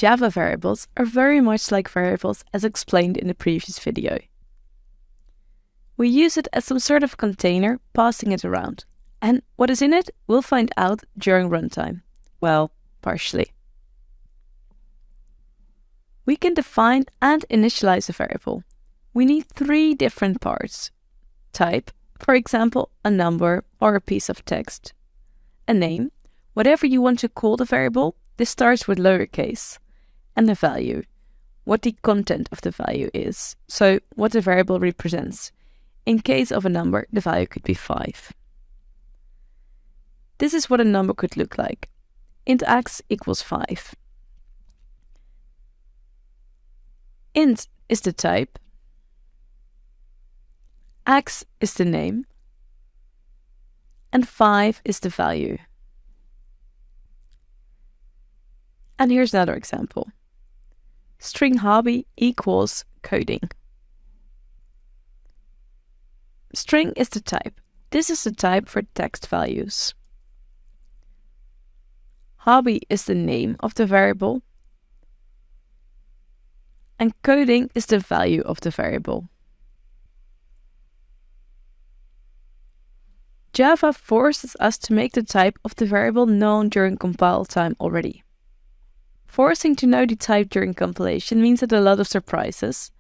Java variables are very much like variables as explained in the previous video. We use it as some sort of container, passing it around. And what is in it, we'll find out during runtime. Well, partially. We can define and initialize a variable. We need 3 different parts. Type, for example, a number or a piece of text. A name, whatever you want to call the variable, this starts with lowercase. And a value, what the content of the value is, so what the variable represents. In case of a number, the value could be 5. This is what a number could look like. Int x equals 5. Int is the type, x is the name, and 5 is the value. And here's another example. String hobby equals coding. String is the type. This is the type for text values. Hobby is the name of the variable. And coding is the value of the variable. Java forces us to make the type of the variable known during compile time already. Forcing to know the type during compilation means that a lot of surprises,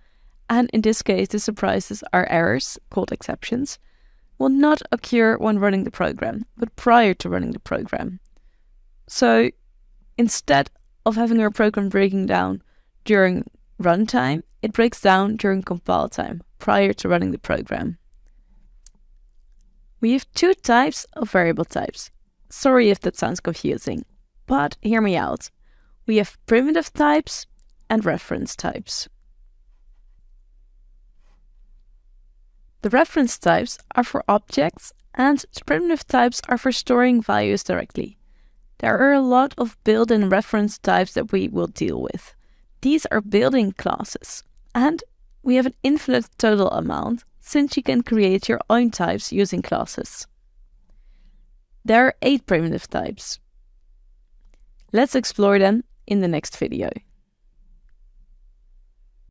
and in this case the surprises are errors, called exceptions, will not occur when running the program, but prior to running the program. So instead of having our program breaking down during runtime, it breaks down during compile time, prior to running the program. We have 2 types of variable types. Sorry if that sounds confusing, but hear me out. We have primitive types and reference types. The reference types are for objects and the primitive types are for storing values directly. There are a lot of built-in reference types that we will deal with. These are built-in classes, and we have an infinite total amount since you can create your own types using classes. There are 8 primitive types. Let's explore them in the next video.